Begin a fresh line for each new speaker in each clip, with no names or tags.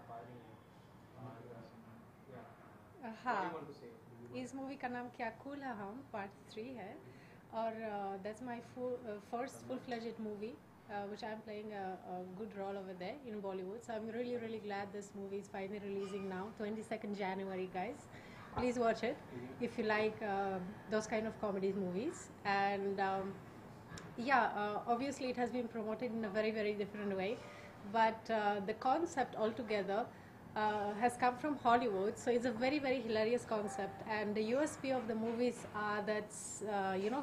पा रही हैं और
हाँ,
what do you want to say?
इस मूवी का नाम क्या कूल है हम पार्ट 3 है और that's my first full fledged movie which I'm playing a good role over there in Bollywood. So I'm really, really glad this movie is finally releasing now, 22nd January, guys. Please watch it if you like those kind of comedy movies. And obviously it has been promoted in a very, very different way. But the concept altogether has come from Hollywood, so it's a very, very hilarious concept. And the USP of the movies are that's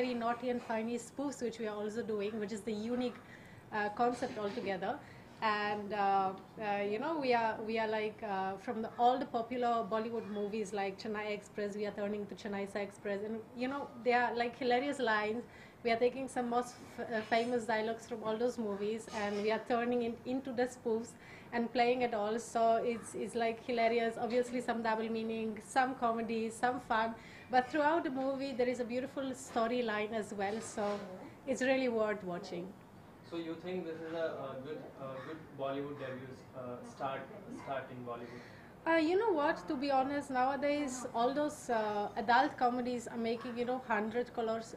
very naughty and funny spoofs, which we are also doing, which is the unique concept altogether. And we are like from all the popular Bollywood movies like Chennai Express, we are turning to Chennai Express, and they are like hilarious lines. We are taking some most famous dialogues from all those movies, and we are turning it into the spoofs and playing it all. So it's like hilarious. Obviously, some double meaning, some comedy, some fun, but throughout the movie there is a beautiful storyline as well. So it's really worth watching.
So you think this is a good Bollywood debut start in Bollywood?
You know what? To be honest, nowadays all those adult comedies are making 100 crores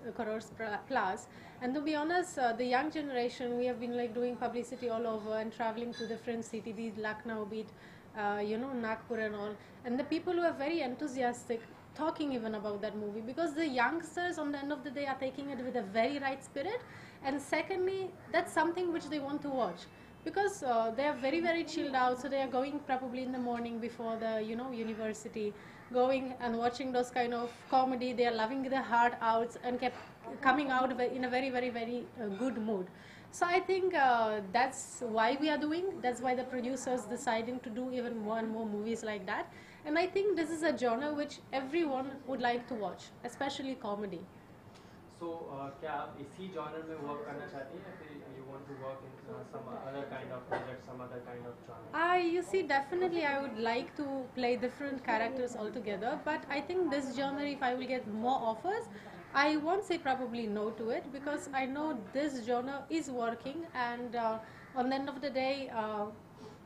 plus. And to be honest, the young generation, we have been like doing publicity all over and traveling to different cities, be it Lucknow, be it Nagpur and all. And the people who are very enthusiastic talking even about that movie, because the youngsters on the end of the day are taking it with a very right spirit, and secondly, that's something which they want to watch because they are very, very chilled out, so they are going probably in the morning before the university, going and watching those kind of comedy. They are loving their heart out and kept coming out in a very, very, very good mood. So I think that's why we are doing, that's why the producers deciding to do even more and more movies like that. And I think this is a genre which everyone would like to watch, especially comedy.
So क्या आप इसी genre में work करना चाहती हैं या फिर you want to work in some other kind of project, some other kind of genre?
You see, definitely I would like to play different characters altogether, but I think this genre, if I will get more offers, I won't say probably no to it, because I know this genre is working, and on the end of the day,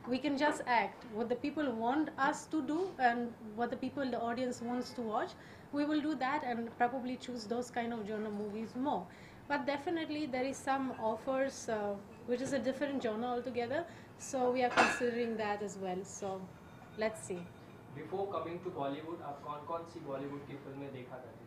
we can just act what the people want us to do and what the people, the audience wants to watch. We will do that and probably choose those kind of genre movies more. But definitely there is some offers which is a different genre altogether, so we are considering that as well. So let's see.
Before coming to Bollywood, आप कौन सी Bollywood की फिल्में देखा करती थी?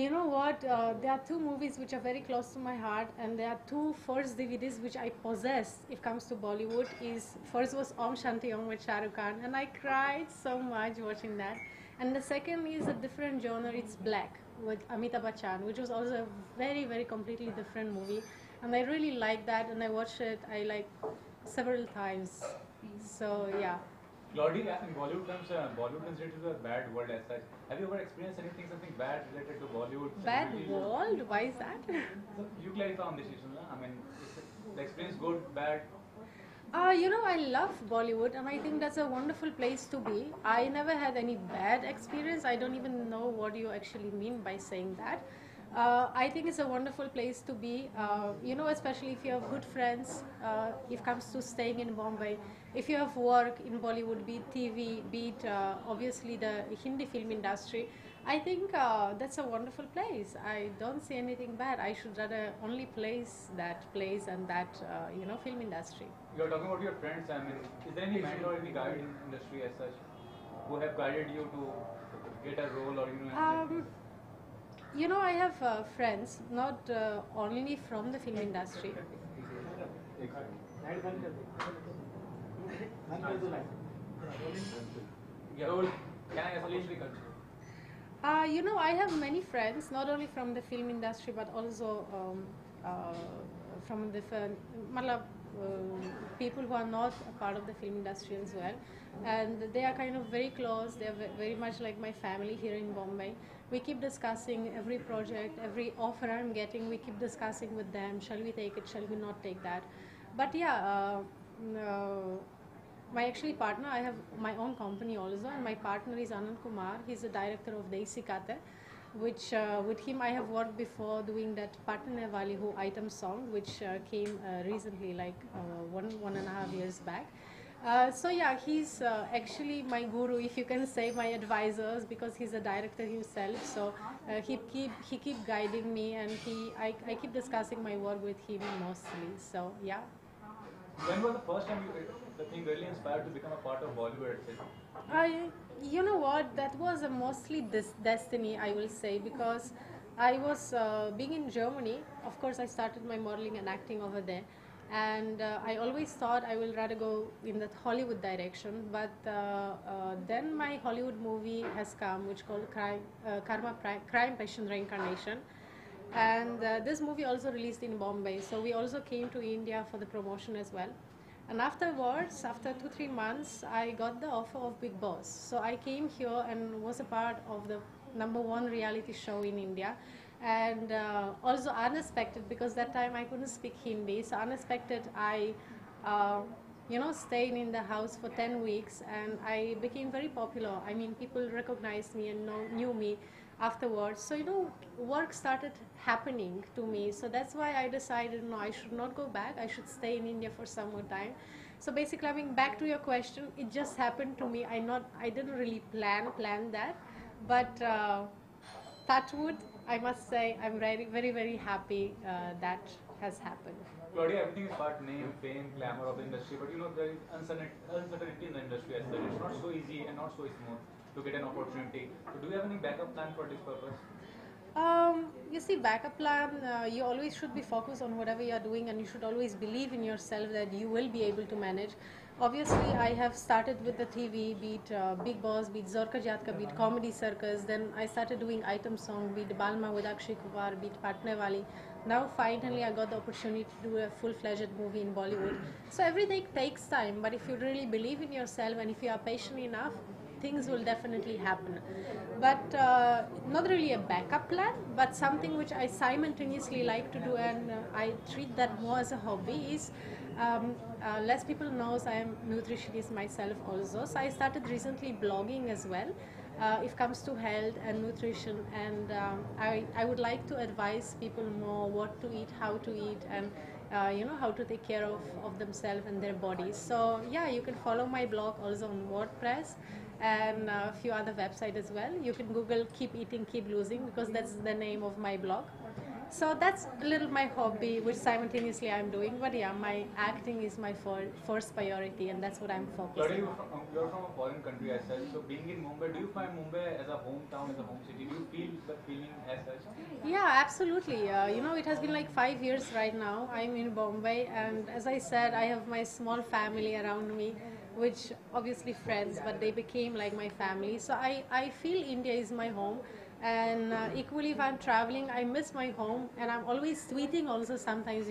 You know what? There are two movies which are very close to my heart, and there are two first DVDs which I possess. If comes to Bollywood, is first was Om Shanti Om with Shah Rukh Khan, and I cried so much watching that. And the second is a different genre. It's Black with Amitabh Bachchan, which was also a very, very completely different movie, and I really like that, and I watched it. I like several times. So yeah.
Claudie, in Bollywood terms, Bollywood considered a bad world as such. Have you ever experienced something bad related to Bollywood?
Bad world? Why is that?
So you clarify on this issue, no? I mean, is the experience good, bad?
I love Bollywood, and I think that's a wonderful place to be. I never had any bad experience. I don't even know what you actually mean by saying that. I think it's a wonderful place to be, especially if you have good friends, if it comes to staying in Bombay. If you have work in Bollywood, be it TV, be it obviously the Hindi film industry, I think that's a wonderful place. I don't see anything bad. I should rather only place that place and that, film industry.
You're talking about your friends. I mean, is there any mentor, any guide in industry as such, who have guided you to get a role or
I have friends, not only from the film industry.
Yeah, can I please be continued?
I have many friends, not only from the film industry, but also from different people who are not a part of the film industry as well. And they are kind of very close. They are very much like my family here in Bombay. We keep discussing every project, every offer I'm getting, we keep discussing with them. Shall we take it? Shall we not take that? But yeah, my actually partner, I have my own company also, and my partner is Anand Kumar. He's the director of Desi Kate, which with him I have worked before doing that Patne Wali Ho item song, which came recently, like 1.5 years back. So yeah, he's actually my guru, if you can say, my advisors, because he's a director himself. So he keep guiding me, and I keep discussing my work with him mostly. So yeah.
When was the first time the thing really inspired to become a part of Bollywood itself?
I, you know what, that was a mostly this destiny, I will say, because I was being in Germany. Of course, I started my modeling and acting over there, and I always thought I will rather go in that Hollywood direction. But then my Hollywood movie has come, which called Crime, Passion, Reincarnation, and this movie also released in Bombay. So we also came to India for the promotion as well. And afterwards, after 2-3 months, I got the offer of Big Boss. So I came here and was a part of the #1 reality show in India. And also unexpected, because that time I couldn't speak Hindi. So unexpected, I stayed in the house for 10 weeks, and I became very popular. I mean, people recognized me and knew me afterwards. So, work started happening to me. So that's why I decided, no, I should not go back. I should stay in India for some more time. So basically, I mean, back to your question, it just happened to me. I didn't really plan that, but touch wood, I must say, I'm very, very, very happy that has happened.
Claudia, everything is part name, fame, glamour of the industry, but there is uncertainty in the industry as such. It's not so easy and not so smooth to get an opportunity. So, do you have any backup plan for this purpose?
You see, backup plan, you always should be focused on whatever you are doing, and you should always believe in yourself that you will be able to manage. Obviously, I have started with the TV, be it Big Boss, be it Zorka Jatka, be it Comedy Circus. Then I started doing item song, be it Balma with Akshay Kumar, be it Patne Wali. Now finally I got the opportunity to do a full-fledged movie in Bollywood. So everything takes time, but if you really believe in yourself and if you are patient enough, things will definitely happen. But not really a backup plan, but something which I simultaneously like to do, and I treat that more as a hobby, is less people knows I am nutritionist myself also. So I started recently blogging as well. If comes to health and nutrition, and I would like to advise people more what to eat, how to eat, and how to take care of themselves and their bodies. So yeah, you can follow my blog also on WordPress and a few other websites as well. You can Google Keep Eating, Keep Losing, because that's the name of my blog. So that's a little my hobby, which simultaneously I'm doing. But yeah, my acting is my first priority, and that's what I'm focusing on.
You're from a foreign country as such. So being in Mumbai, do you find Mumbai as a hometown, as a home city? Do you feel the feeling as such?
Yeah, absolutely. It has been like 5 years right now. I'm in Bombay, and as I said, I have my small family around me, which obviously friends, but they became like my family. So I feel India is my home. And equally, if I'm traveling, I miss my home, and I'm always tweeting also sometimes,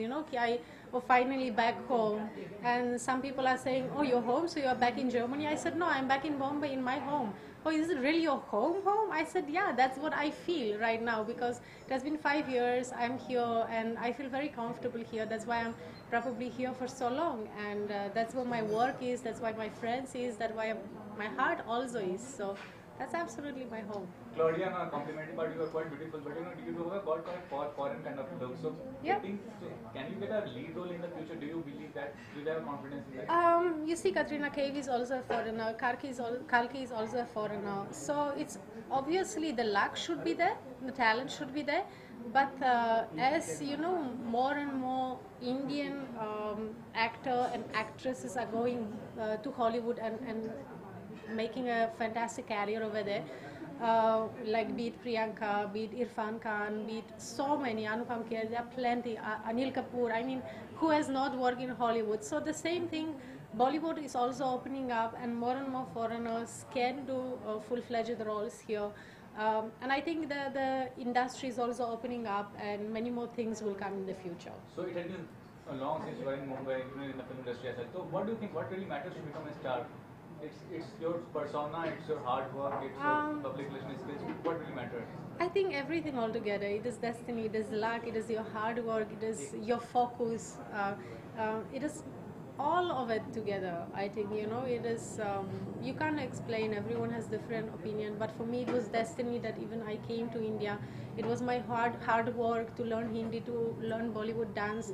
finally back home. And some people are saying, oh, you're home, so you're back in Germany. I said, no, I'm back in Bombay in my home. Oh, is it really your home? I said, yeah, that's what I feel right now, because it has been 5 years, I'm here, and I feel very comfortable here. That's why I'm probably here for so long, and that's where my work is, that's why my friends is, that's why my heart also is. So that's absolutely my home.
Claudia, no, complimenting, but you are quite beautiful. But you do have got quite foreign kind of look. So,
yeah.
Can you get a lead role in the future? Do you believe that? Do you have confidence in that?
You see, Katrina Kaif is also a foreigner. Kalki is also a foreigner. So it's obviously the luck should be there, the talent should be there. But as you know, more and more Indian actor and actresses are going to Hollywood and making a fantastic career over there. Like be it Priyanka, be it Irfan Khan, be it so many, Anupam Kher, there are plenty, Anil Kapoor, I mean, who has not worked in Hollywood. So the same thing, Bollywood is also opening up, and more foreigners can do full-fledged roles here. And I think the industry is also opening up, and many more things will come in the future.
So it has been long since you are in Mumbai, in the film industry as well. So what do you think, what really matters to become a star? It's your persona, it's your hard work, it's your public relations skills. What really matters?
I think everything altogether. It is destiny, it is luck, it is your hard work, it is your focus. It is all of it together. I think, you know, it is, you can't explain, everyone has different opinion, but for me it was destiny that even I came to India. It was my hard work to learn Hindi, to learn Bollywood dance,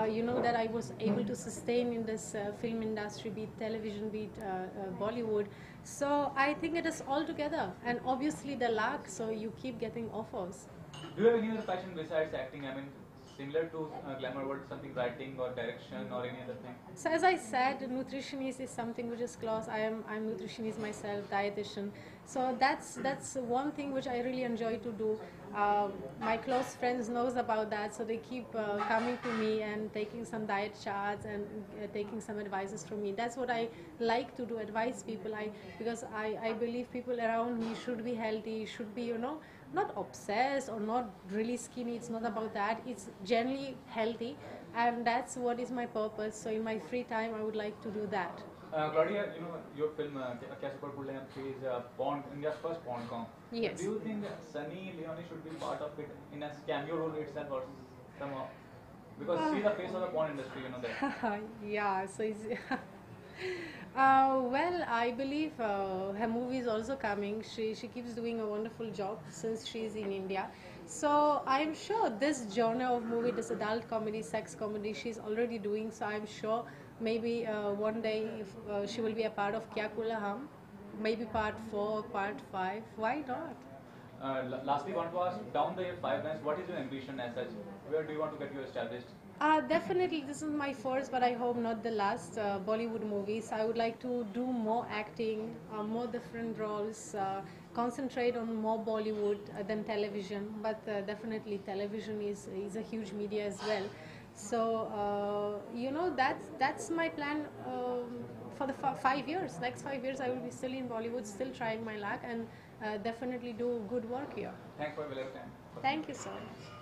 you know, that I was able to sustain in this film industry, be it television, be it Bollywood. So I think it is all together, and obviously the luck, so you keep getting offers.
Do you have any other passion besides acting? I mean, similar to Glamour World, something writing or direction or any other thing?
So as I said, nutritionist is something which is close. I'm nutritionist myself, dietitian. So that's one thing which I really enjoy to do. My close friends knows about that, so they keep coming to me and taking some diet charts and taking some advices from me. That's what I like to do, advise people. Because I believe people around me should be healthy, should be, you know, not obsessed or not really skinny. It's not about that. It's generally healthy, and that's what is my purpose. So in my free time I would like to do that.
Claudia, you know, your film Kya Super Cool Lamp is Bond, India's first Bond com.
Yes.
Do you think Sunny Leone should be part of it in a cameo role itself or somehow? Because she's the face of the porn industry, you know that.
Yeah, so it's well, I believe her movie is also coming. She keeps doing a wonderful job since she's in India. So I'm sure this genre of movie, this adult comedy, sex comedy, she's already doing. So I'm sure maybe one day if she will be a part of Kya Kula Hum, maybe part 4, part 5. Why not?
Lastly, want to ask, down the year 5 months, what is your ambition as such? Where do you want to get you established?
Definitely, this is my first, but I hope not the last Bollywood movies. I would like to do more acting, more different roles, concentrate on more Bollywood than television. But definitely, television is a huge media as well. So you know, that's my plan for the 5 years. Next 5 years, I will be still in Bollywood, still trying my luck, and definitely do good work here.
Thanks for your time.
Thank you so much.